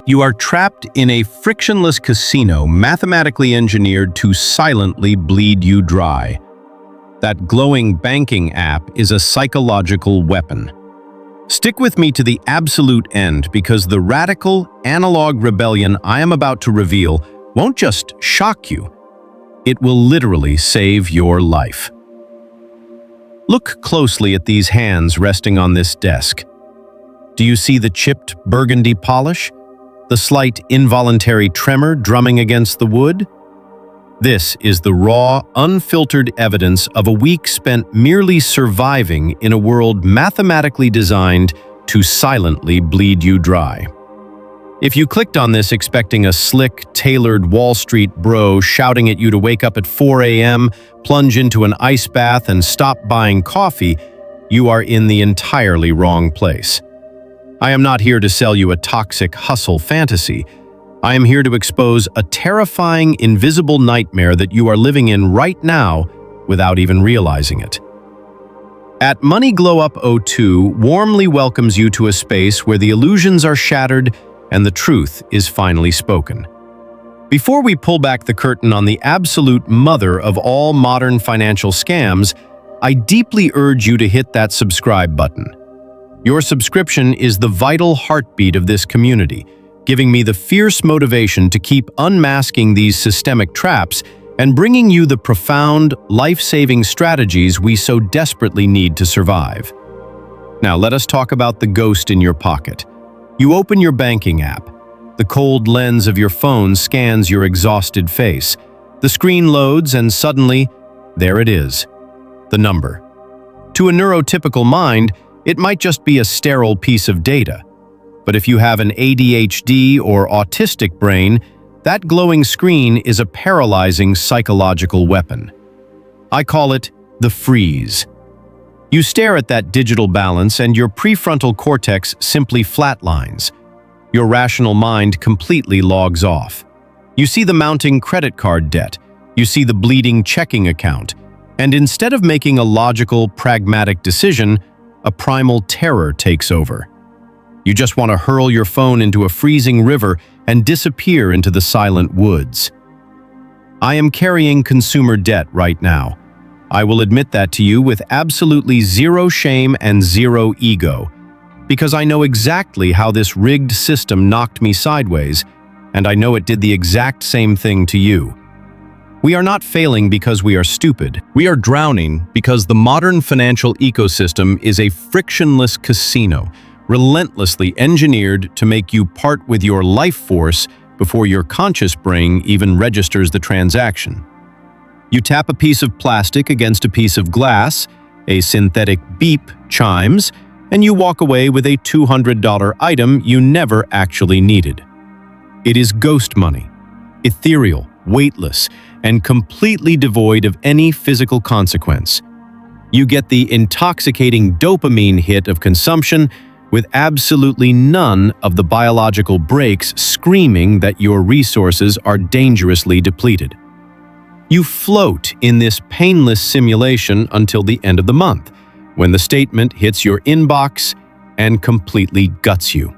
You are trapped in a frictionless casino mathematically engineered to silently bleed you dry. That glowing banking app is a psychological weapon. Stick with me to the absolute end because the radical, analog rebellion I am about to reveal won't just shock you. It will literally save your life. Look closely at these hands resting on this desk. Do you see the chipped burgundy polish? The slight involuntary tremor drumming against the wood? This is the raw, unfiltered evidence of a week spent merely surviving in a world mathematically designed to silently bleed you dry. If you clicked on this expecting a slick, tailored Wall Street bro shouting at you to wake up at 4 a.m., plunge into an ice bath, and stop buying coffee, you are in the entirely wrong place. I am not here to sell you a toxic hustle fantasy. I am here to expose a terrifying, invisible nightmare that you are living in right now without even realizing it. At Money Glow Up 02 warmly welcomes you to a space where the illusions are shattered and the truth is finally spoken. Before we pull back the curtain on the absolute mother of all modern financial scams, I deeply urge you to hit that subscribe button. Your subscription is the vital heartbeat of this community, giving me the fierce motivation to keep unmasking these systemic traps and bringing you the profound, life-saving strategies we so desperately need to survive. Now, let us talk about the ghost in your pocket. You open your banking app. The cold lens of your phone scans your exhausted face. The screen loads and suddenly, there it is, the number. To a neurotypical mind, it might just be a sterile piece of data. But if you have an ADHD or autistic brain, that glowing screen is a paralyzing psychological weapon. I call it the freeze. You stare at that digital balance and your prefrontal cortex simply flatlines. Your rational mind completely logs off. You see the mounting credit card debt. You see the bleeding checking account. And instead of making a logical, pragmatic decision, a primal terror takes over. You just want to hurl your phone into a freezing river and disappear into the silent woods. I am carrying consumer debt right now. I will admit that to you with absolutely zero shame and zero ego, because I know exactly how this rigged system knocked me sideways, and I know it did the exact same thing to you. We are not failing because we are stupid. We are drowning because the modern financial ecosystem is a frictionless casino, relentlessly engineered to make you part with your life force before your conscious brain even registers the transaction. You tap a piece of plastic against a piece of glass, a synthetic beep chimes, and you walk away with a $200 item you never actually needed. It is ghost money, ethereal, weightless, and completely devoid of any physical consequence. You get the intoxicating dopamine hit of consumption with absolutely none of the biological brakes screaming that your resources are dangerously depleted. You float in this painless simulation until the end of the month, when the statement hits your inbox and completely guts you.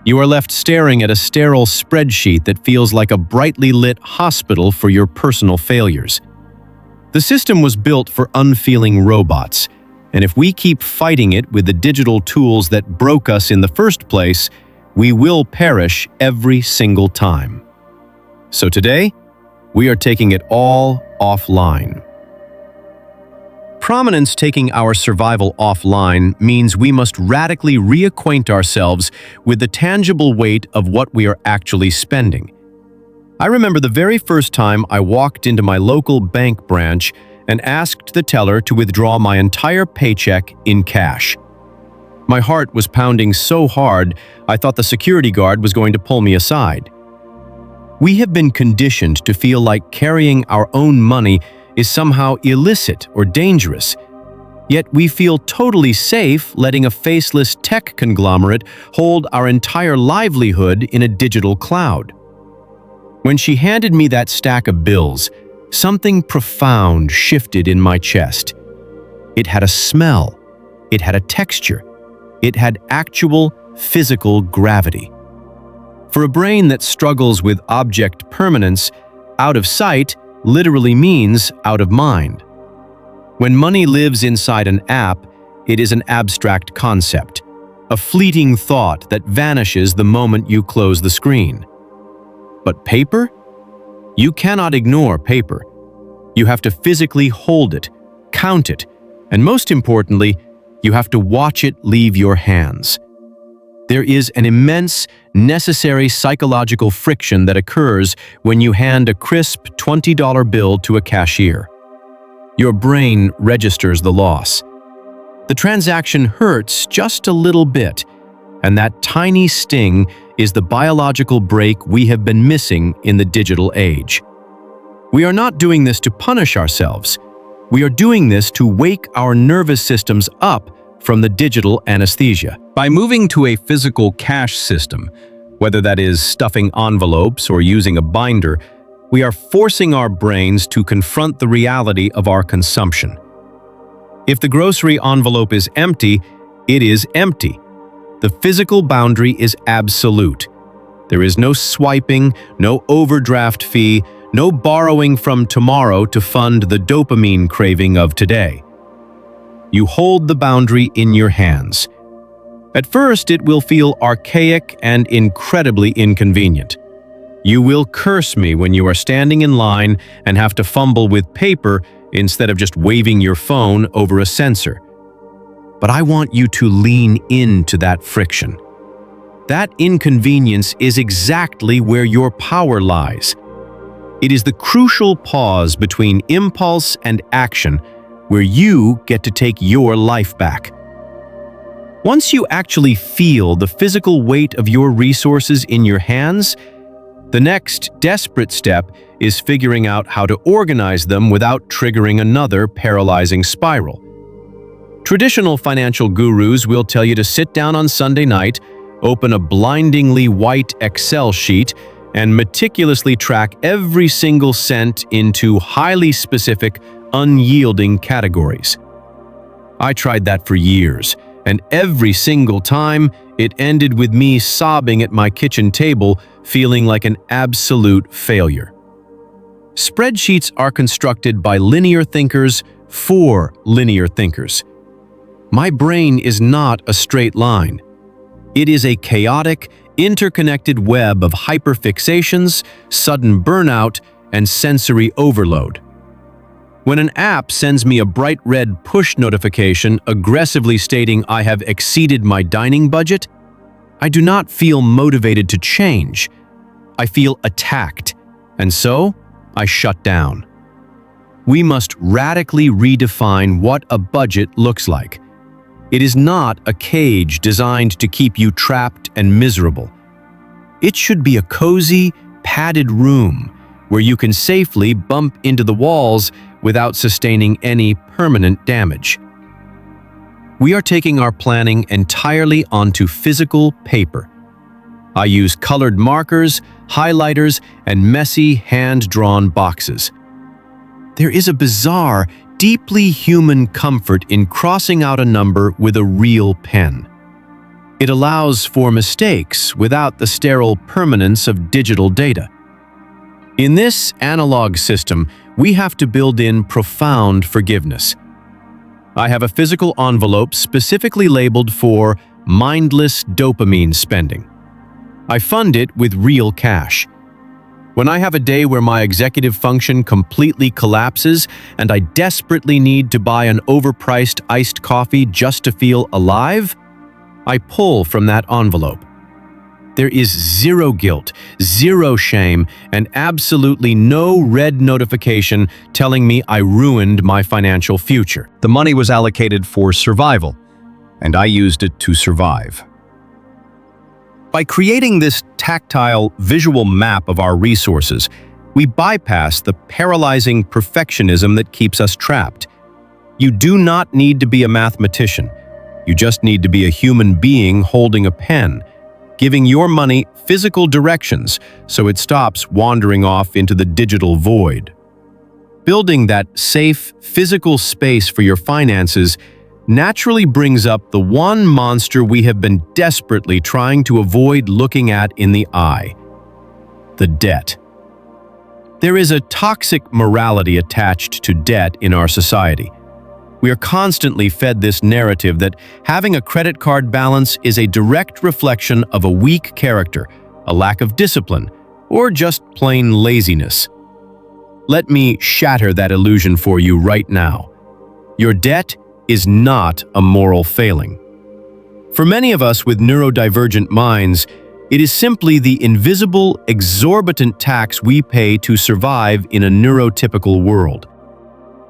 You are left staring at a sterile spreadsheet that feels like a brightly lit hospital for your personal failures. The system was built for unfeeling robots, and if we keep fighting it with the digital tools that broke us in the first place, we will perish every single time. So today, we are taking it all offline. Prominence taking our survival offline means we must radically reacquaint ourselves with the tangible weight of what we are actually spending. I remember the very first time I walked into my local bank branch and asked the teller to withdraw my entire paycheck in cash. My heart was pounding so hard, I thought the security guard was going to pull me aside. We have been conditioned to feel like carrying our own money is somehow illicit or dangerous. Yet we feel totally safe letting a faceless tech conglomerate hold our entire livelihood in a digital cloud. When she handed me that stack of bills, something profound shifted in my chest. It had a smell. It had a texture. It had actual physical gravity. For a brain that struggles with object permanence, out of sight literally means out of mind. When money lives inside an app, it is an abstract concept, a fleeting thought that vanishes the moment you close the screen. But paper? You cannot ignore paper. You have to physically hold it, count it, and most importantly, you have to watch it leave your hands. There is an immense, necessary psychological friction that occurs when you hand a crisp $20 bill to a cashier. Your brain registers the loss. The transaction hurts just a little bit, and that tiny sting is the biological break we have been missing in the digital age. We are not doing this to punish ourselves. We are doing this to wake our nervous systems up from the digital anesthesia. By moving to a physical cash system, whether that is stuffing envelopes or using a binder, we are forcing our brains to confront the reality of our consumption. If the grocery envelope is empty, it is empty. The physical boundary is absolute. There is no swiping, no overdraft fee, no borrowing from tomorrow to fund the dopamine craving of today. You hold the boundary in your hands. At first, it will feel archaic and incredibly inconvenient. You will curse me when you are standing in line and have to fumble with paper instead of just waving your phone over a sensor. But I want you to lean into that friction. That inconvenience is exactly where your power lies. It is the crucial pause between impulse and action where you get to take your life back. Once you actually feel the physical weight of your resources in your hands, the next desperate step is figuring out how to organize them without triggering another paralyzing spiral. Traditional financial gurus will tell you to sit down on Sunday night, open a blindingly white Excel sheet, and meticulously track every single cent into highly specific, unyielding categories. I tried that for years, and every single time, it ended with me sobbing at my kitchen table, feeling like an absolute failure. Spreadsheets are constructed by linear thinkers for linear thinkers. My brain is not a straight line. It is a chaotic, interconnected web of hyperfixations, sudden burnout, and sensory overload. When an app sends me a bright red push notification aggressively stating I have exceeded my dining budget, I do not feel motivated to change. I feel attacked, and so I shut down. We must radically redefine what a budget looks like. It is not a cage designed to keep you trapped and miserable. It should be a cozy, padded room where you can safely bump into the walls without sustaining any permanent damage. We are taking our planning entirely onto physical paper. I use colored markers, highlighters, and messy hand-drawn boxes. There is a bizarre, deeply human comfort in crossing out a number with a real pen. It allows for mistakes without the sterile permanence of digital data. In this analog system, we have to build in profound forgiveness. I have a physical envelope specifically labeled for mindless dopamine spending. I fund it with real cash. When I have a day where my executive function completely collapses and I desperately need to buy an overpriced iced coffee just to feel alive, I pull from that envelope. There is zero guilt, zero shame, and absolutely no red notification telling me I ruined my financial future. The money was allocated for survival, and I used it to survive. By creating this tactile, visual map of our resources, we bypass the paralyzing perfectionism that keeps us trapped. You do not need to be a mathematician. You just need to be a human being holding a pen, giving your money physical directions so it stops wandering off into the digital void. Building that safe, physical space for your finances naturally brings up the one monster we have been desperately trying to avoid looking at in the eye: the debt. There is a toxic morality attached to debt in our society. We are constantly fed this narrative that having a credit card balance is a direct reflection of a weak character, a lack of discipline, or just plain laziness. Let me shatter that illusion for you right now. Your debt is not a moral failing. For many of us with neurodivergent minds, it is simply the invisible, exorbitant tax we pay to survive in a neurotypical world.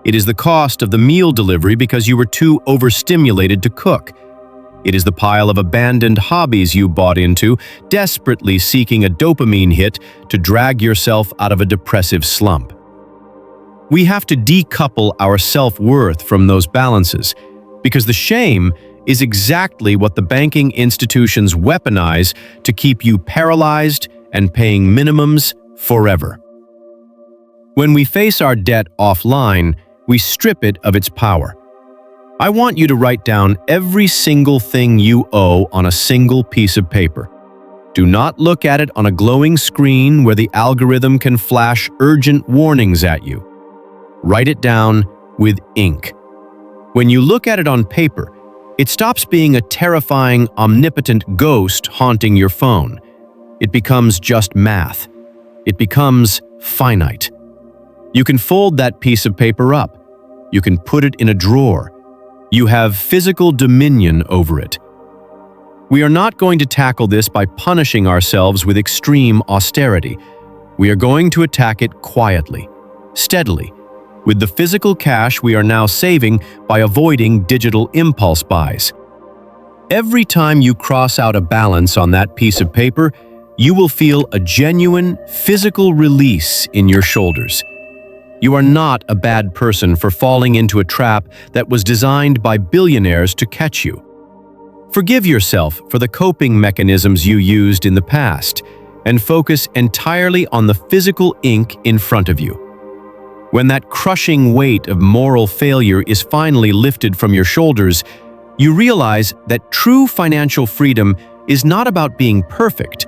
It is the cost of the meal delivery because you were too overstimulated to cook. It is the pile of abandoned hobbies you bought into, desperately seeking a dopamine hit to drag yourself out of a depressive slump. We have to decouple our self-worth from those balances, because the shame is exactly what the banking institutions weaponize to keep you paralyzed and paying minimums forever. When we face our debt offline, we strip it of its power. I want you to write down every single thing you owe on a single piece of paper. Do not look at it on a glowing screen where the algorithm can flash urgent warnings at you. Write it down with ink. When you look at it on paper, it stops being a terrifying, omnipotent ghost haunting your phone. It becomes just math. It becomes finite. You can fold that piece of paper up. You can put it in a drawer. You have physical dominion over it. We are not going to tackle this by punishing ourselves with extreme austerity. We are going to attack it quietly, steadily, with the physical cash we are now saving by avoiding digital impulse buys. Every time you cross out a balance on that piece of paper, you will feel a genuine physical release in your shoulders. You are not a bad person for falling into a trap that was designed by billionaires to catch you. Forgive yourself for the coping mechanisms you used in the past and focus entirely on the physical ink in front of you. When that crushing weight of moral failure is finally lifted from your shoulders, you realize that true financial freedom is not about being perfect,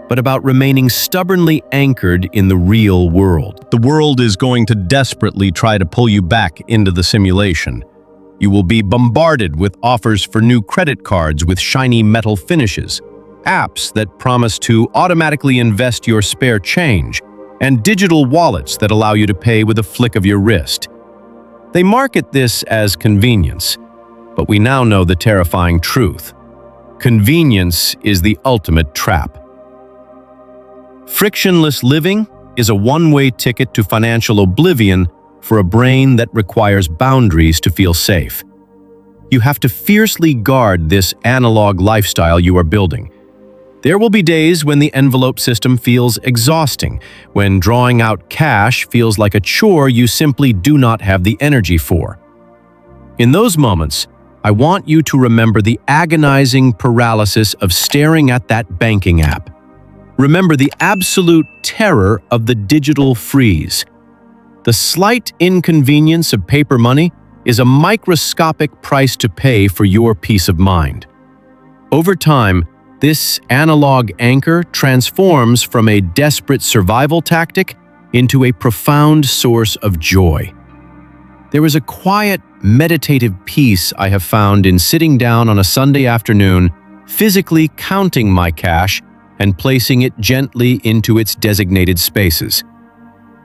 but about remaining stubbornly anchored in the real world. The world is going to desperately try to pull you back into the simulation. You will be bombarded with offers for new credit cards with shiny metal finishes, apps that promise to automatically invest your spare change, and digital wallets that allow you to pay with a flick of your wrist. They market this as convenience, but we now know the terrifying truth. Convenience is the ultimate trap. Frictionless living is a one-way ticket to financial oblivion for a brain that requires boundaries to feel safe. You have to fiercely guard this analog lifestyle you are building. There will be days when the envelope system feels exhausting, when drawing out cash feels like a chore you simply do not have the energy for. In those moments, I want you to remember the agonizing paralysis of staring at that banking app. Remember the absolute terror of the digital freeze. The slight inconvenience of paper money is a microscopic price to pay for your peace of mind. Over time, this analog anchor transforms from a desperate survival tactic into a profound source of joy. There is a quiet, meditative peace I have found in sitting down on a Sunday afternoon, physically counting my cash and placing it gently into its designated spaces.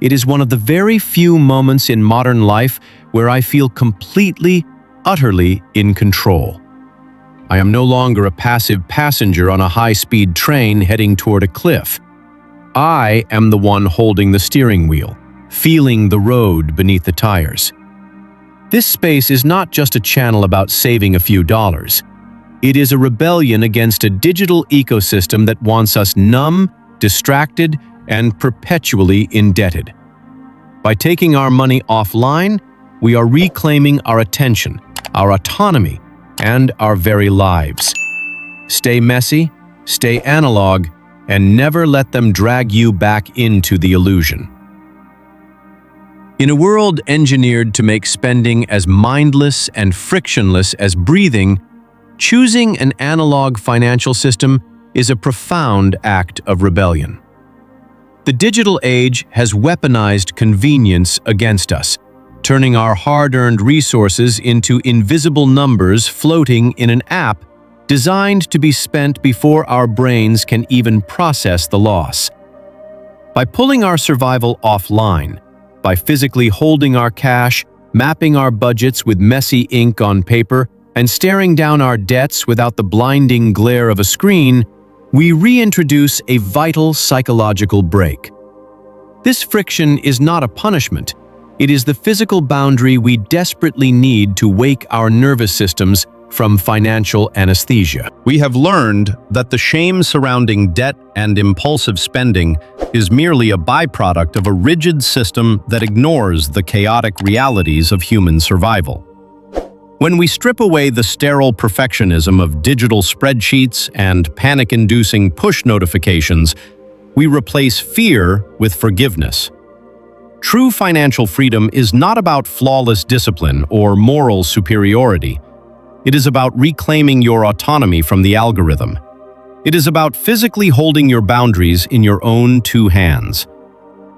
It is one of the very few moments in modern life where I feel completely, utterly in control. I am no longer a passive passenger on a high-speed train heading toward a cliff. I am the one holding the steering wheel, feeling the road beneath the tires. This space is not just a channel about saving a few dollars. It is a rebellion against a digital ecosystem that wants us numb, distracted, and perpetually indebted. By taking our money offline, we are reclaiming our attention, our autonomy, and our very lives. Stay messy, stay analog, and never let them drag you back into the illusion. In a world engineered to make spending as mindless and frictionless as breathing, choosing an analog financial system is a profound act of rebellion. The digital age has weaponized convenience against us, turning our hard-earned resources into invisible numbers floating in an app designed to be spent before our brains can even process the loss. By pulling our survival offline, by physically holding our cash, mapping our budgets with messy ink on paper, and staring down our debts without the blinding glare of a screen, we reintroduce a vital psychological break. This friction is not a punishment. It is the physical boundary we desperately need to wake our nervous systems from financial anesthesia. We have learned that the shame surrounding debt and impulsive spending is merely a byproduct of a rigid system that ignores the chaotic realities of human survival. When we strip away the sterile perfectionism of digital spreadsheets and panic-inducing push notifications, we replace fear with forgiveness. True financial freedom is not about flawless discipline or moral superiority. It is about reclaiming your autonomy from the algorithm. It is about physically holding your boundaries in your own two hands.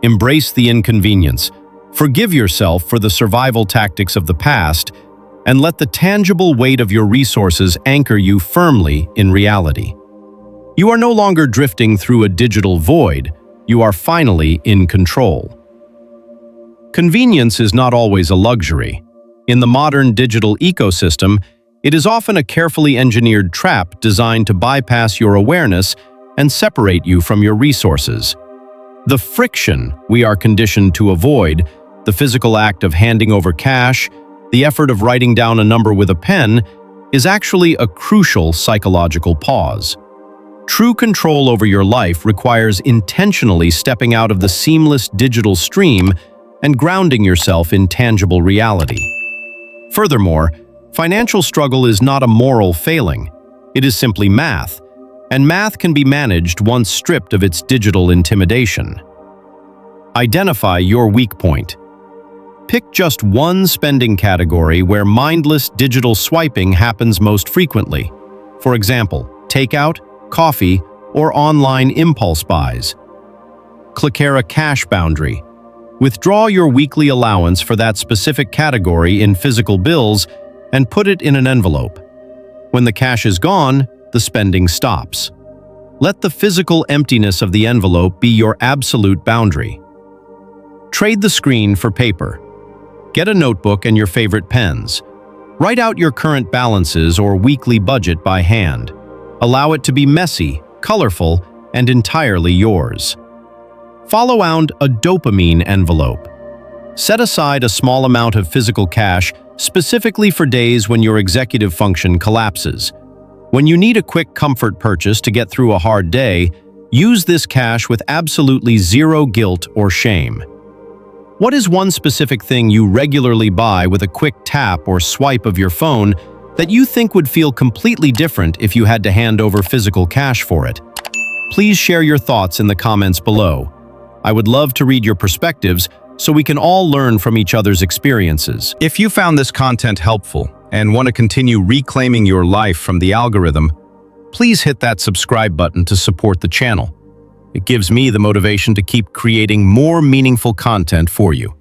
Embrace the inconvenience, forgive yourself for the survival tactics of the past, and let the tangible weight of your resources anchor you firmly in reality. You are no longer drifting through a digital void. You are finally in control. Convenience is not always a luxury. In the modern digital ecosystem, it is often a carefully engineered trap designed to bypass your awareness and separate you from your resources. The friction we are conditioned to avoid, the physical act of handing over cash, the effort of writing down a number with a pen, is actually a crucial psychological pause. True control over your life requires intentionally stepping out of the seamless digital stream and grounding yourself in tangible reality. Furthermore, financial struggle is not a moral failing. It is simply math, and math can be managed once stripped of its digital intimidation. Identify your weak point. Pick just one spending category where mindless digital swiping happens most frequently. For example, takeout, coffee, or online impulse buys. Clickera cash boundary. Withdraw your weekly allowance for that specific category in physical bills and put it in an envelope. When the cash is gone, the spending stops. Let the physical emptiness of the envelope be your absolute boundary. Trade the screen for paper. Get a notebook and your favorite pens. Write out your current balances or weekly budget by hand. Allow it to be messy, colorful, and entirely yours. Follow around a dopamine envelope. Set aside a small amount of physical cash specifically for days when your executive function collapses. When you need a quick comfort purchase to get through a hard day, use this cash with absolutely zero guilt or shame. What is one specific thing you regularly buy with a quick tap or swipe of your phone that you think would feel completely different if you had to hand over physical cash for it? Please share your thoughts in the comments below. I would love to read your perspectives so we can all learn from each other's experiences. If you found this content helpful and want to continue reclaiming your life from the algorithm, please hit that subscribe button to support the channel. It gives me the motivation to keep creating more meaningful content for you.